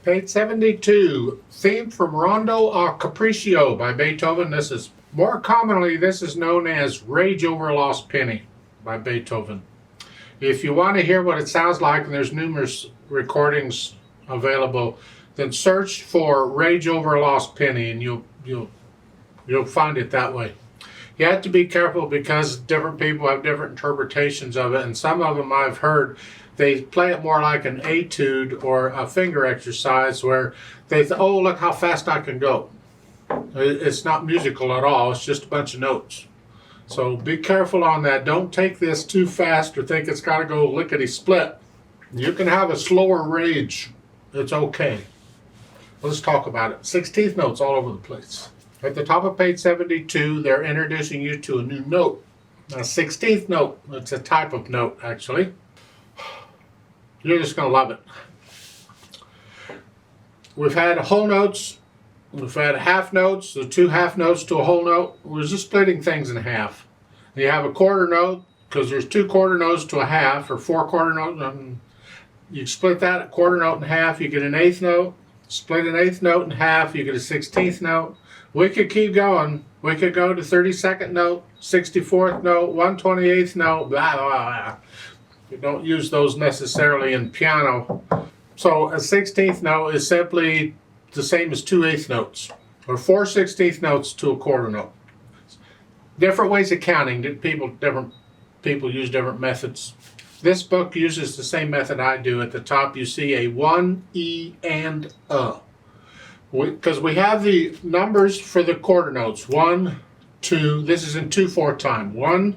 Page 72, theme from Rondo a Capriccio by Beethoven. More commonly, this is known as Rage Over a Lost Penny by Beethoven. If you want to hear what it sounds like, and there's numerous recordings available, then search for Rage Over a Lost Penny, and you'll find it that way. You have to be careful because different people have different interpretations of it, and some of them I've heard they play it more like an etude or a finger exercise where they think, oh, look how fast I can go. It's not musical at all. It's just a bunch of notes. So be careful on that. Don't take this too fast or think it's got to go lickety-split. You can have a slower rage. It's okay. Let's talk about it. 16th notes all over the place. At the top of page 72, they're introducing you to a new note. A 16th note. It's a type of note, actually. You're just going to love it. We've had whole notes. We've had half notes, the two half notes to a whole note. We're just splitting things in half. You have a quarter note, because there's two quarter notes to a half, or four quarter notes. And you split that quarter note in half, you get an eighth note. Split an eighth note in half, you get a 16th note. We could keep going. We could go to 32nd note, 64th note, 128th note, blah, blah, blah. You don't use those necessarily in piano. So a 16th note is simply the same as two eighth notes, or 4 16th notes to a quarter note. Different ways of counting. Different people use different methods. This book uses the same method I do. At the top you see a 1, E, and A. Because we have the numbers for the quarter notes. 1, 2, this is in 2/4 time. 1,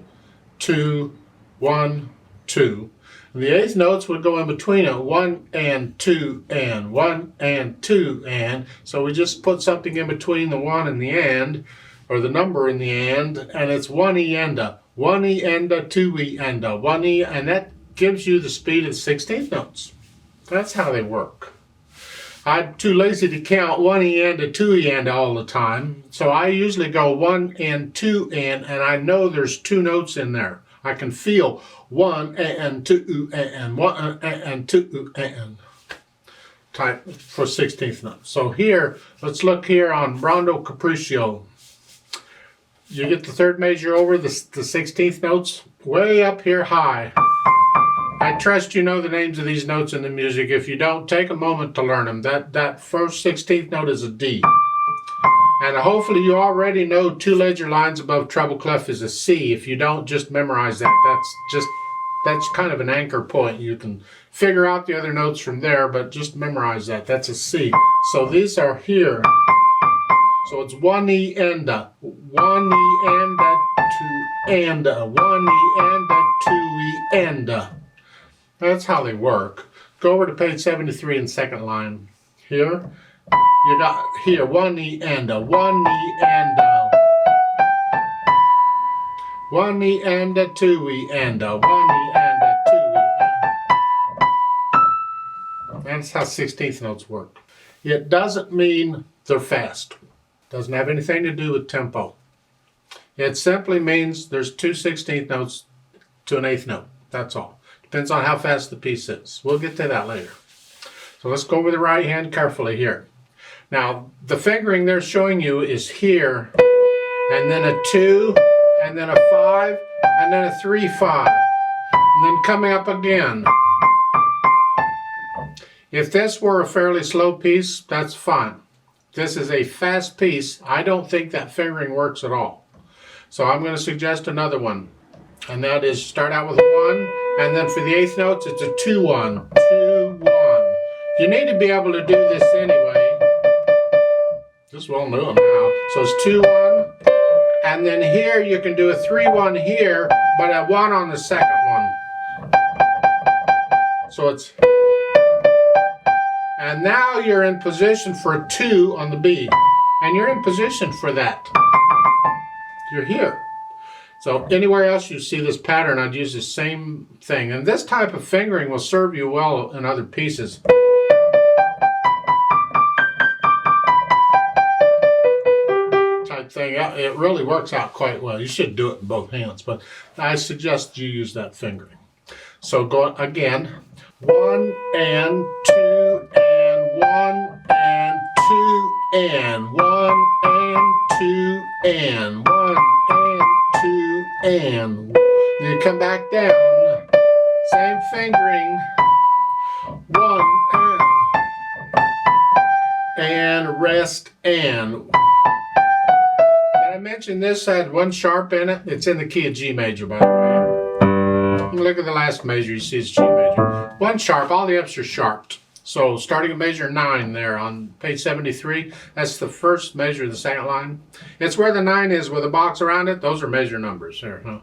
2, 1, 2. The eighth notes would go in between it. 1 and 2 and 1 and 2 and. So we just put something in between the 1 and the and, or the number in the and it's 1 E and A. 1 E and A, 2 E and A, 1 E, and that gives you the speed of 16th notes. That's how they work. I'm too lazy to count 1 E and A, 2 E and A all the time, so I usually go 1 and 2 and I know there's two notes in there. I can feel 1 and 2 and 1 and 2 and type for 16th notes. So here, let's look here on Rondo Capriccio. You get the third measure over the 16th notes way up here high. I trust you know the names of these notes in the music. If you don't, take a moment to learn them. That first 16th note is a D. And hopefully you already know 2 ledger lines above treble clef is a C. If you don't, just memorize that. That's kind of an anchor point. You can figure out the other notes from there, but just memorize that. That's a C. So these are here. So it's 1 E and A, 1 E and A, 2 and A, 1 E and A, 2 E and A. That's how they work. Go over to page 73 in second line. Here. You got here 1 E and A, 1 E and A, 1 E and A, 2 E and A, 1 E and A, 2 E and A. That's how 16th notes work. It doesn't mean they're fast. Doesn't have anything to do with tempo. It simply means there's 2 16th notes to an eighth note. That's all. Depends on how fast the piece is. We'll get to that later. So let's go over the right hand carefully here. Now, the fingering they're showing you is here, and then a 2, and then a 5, and then a 3, 5, and then coming up again. If this were a fairly slow piece, that's fine. This is a fast piece. I don't think that fingering works at all. So I'm going to suggest another one, and that is start out with a 1, and then for the eighth notes, it's a 2, 1, 2, 1. You need to be able to do this anyway. Just well known now. So it's 2, 1, and then here you can do a 3, 1 here, but a 1 on the second one. So it's, and now you're in position for a 2 on the B, and you're in position for that. You're here. So anywhere else you see this pattern, I'd use the same thing. And this type of fingering will serve you well in other pieces. Thing. It really works out quite well. You should do it in both hands, but I suggest you use that fingering. So go again. 1 and 2 and 1 and 1 and 2 and 1 and 2 and. Then you come back down, same fingering, 1 and rest and. Did I mention this had one sharp in it? It's in the key of G major, by the way. Look at the last measure, you see it's G major. One sharp, all the F's are sharped. So starting at measure 9 there on page 73, that's the first measure of the second line. It's where the 9 is with a box around it. Those are measure numbers there. 1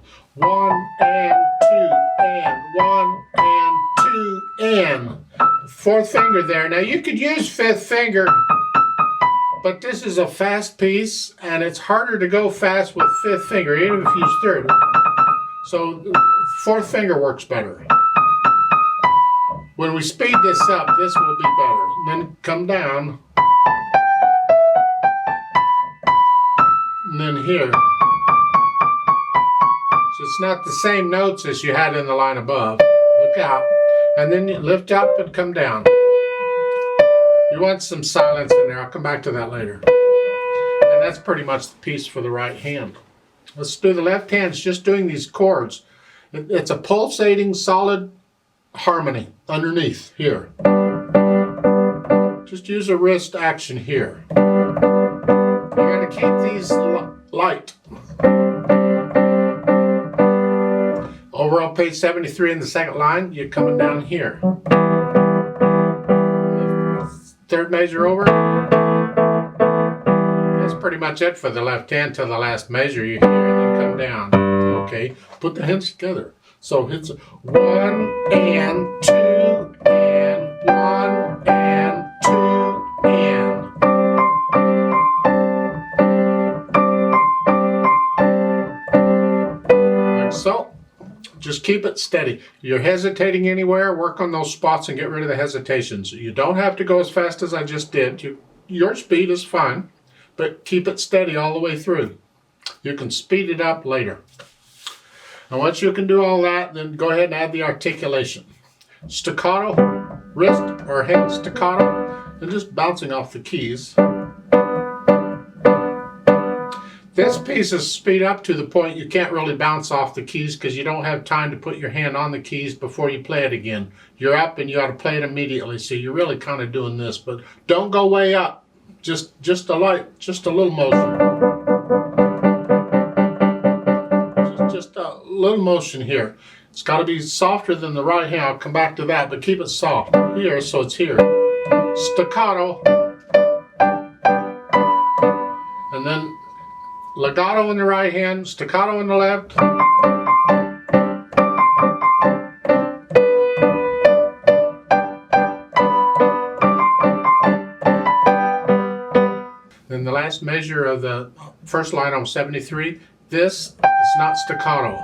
and 2 and 1 and 2 and. Fourth finger there. Now you could use fifth finger, but this is a fast piece and it's harder to go fast with fifth finger, even if you use third. So fourth finger works better. When we speed this up, this will be better. Then come down. And then here. So it's not the same notes as you had in the line above. Look out. And then you lift up and come down. You want some silence in there. I'll come back to that later. And that's pretty much the piece for the right hand. Let's do the left hand. It's just doing these chords. It's a pulsating solid harmony underneath here. Just use a wrist action here. You gotta keep these light. Over on page 73 in the second line, you're coming down here. Third measure over. That's pretty much it for the left hand till the last measure you hear and then come down. Okay, put the hands together. So it's 1 and 2 and 1 and 2 and. Like so. Just keep it steady. You're hesitating anywhere, work on those spots and get rid of the hesitations. You don't have to go as fast as I just did. Your speed is fine, but keep it steady all the way through. You can speed it up later. And once you can do all that, then go ahead and add the articulation. Staccato, wrist or hand staccato, and just bouncing off the keys. This piece is speed up to the point you can't really bounce off the keys because you don't have time to put your hand on the keys before you play it again. You're up and you ought to play it immediately, so you're really kind of doing this, but don't go way up. Just a little motion. Just a little motion here. It's got to be softer than the right hand. I'll come back to that, but keep it soft here, so it's here. Staccato, and then legato in the right hand, staccato in the left. Then the last measure of the first line on 73, this is not staccato.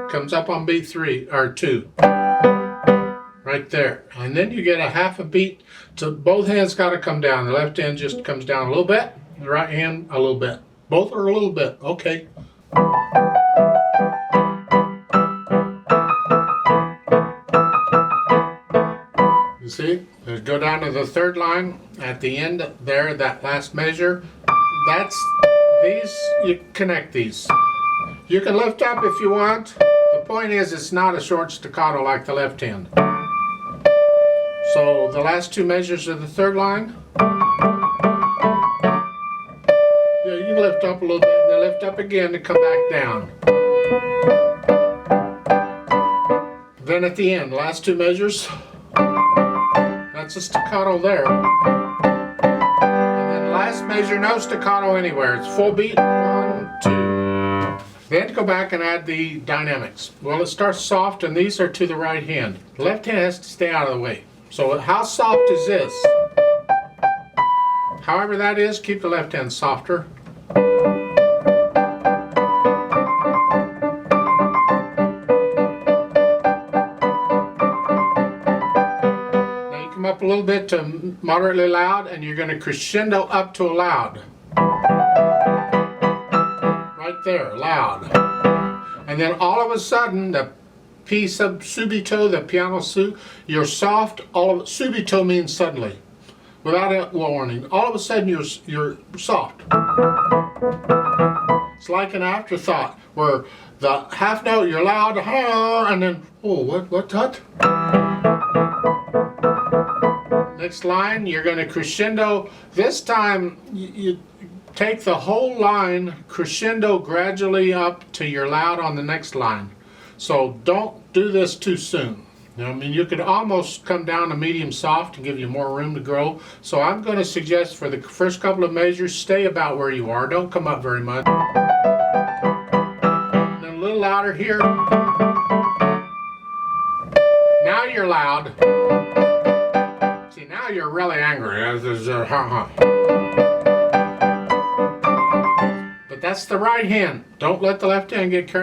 Comes up on beat 3 or 2. Right there. And then you get a half a beat to both hands got to come down. The left hand just comes down a little bit. The right hand a little bit. Both are a little bit. Okay. You see? Go down to the third line at the end there, that last measure. That's these, you connect these. You can lift up if you want. The point is it's not a short staccato like the left hand. So the last two measures of the third line. Yeah, you can lift up a little bit and then lift up again to come back down. Then at the end, last two measures. That's a staccato there. And then last measure, no staccato anywhere. It's full beat, 1, 2. Then go back and add the dynamics. Well, it starts soft and these are to the right hand. The left hand has to stay out of the way. So how soft is this? However that is, keep the left hand softer. Up a little bit to moderately loud and you're going to crescendo up to a loud. Right there, loud. And then all of a sudden the P sub subito, the piano su, you're soft, all of subito means suddenly. without a warning. All of a sudden you're soft. It's like an afterthought where the half note you're loud, and then, oh, what's that? Next line, you're going to crescendo. This time you take the whole line, crescendo gradually up to your loud on the next line. So don't do this too soon. I mean, you could almost come down to medium soft and give you more room to grow. So I'm going to suggest for the first couple of measures, stay about where you are. Don't come up very much. And then a little louder here. Now you're loud. See, now you're really angry. But that's the right hand. Don't let the left hand get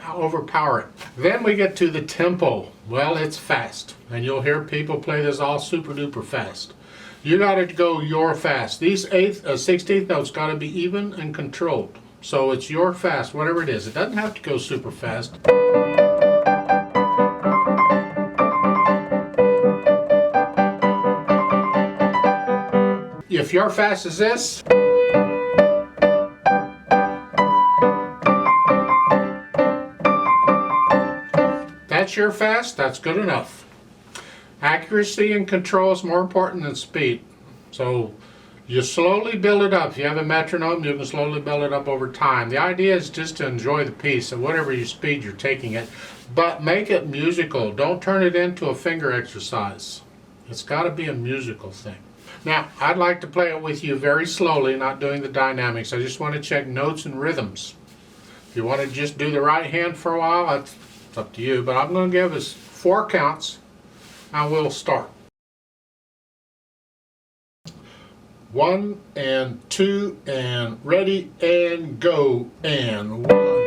overpower it. Then we get to the tempo. Well, it's fast, and you'll hear people play this all super duper fast. You got to go your fast. These 16th notes got to be even and controlled. So it's your fast, whatever it is. It doesn't have to go super fast. If your fast is this, that's your fast, that's good enough. Accuracy and control is more important than speed. So you slowly build it up. If you have a metronome, you can slowly build it up over time. The idea is just to enjoy the piece at whatever your speed you're taking it, but make it musical. Don't turn it into a finger exercise. It's got to be a musical thing. Now, I'd like to play it with you very slowly, not doing the dynamics. I just want to check notes and rhythms. If you want to just do the right hand for a while, it's up to you, but I'm going to give us 4 counts and we'll start. 1 and 2 and ready and go and 1.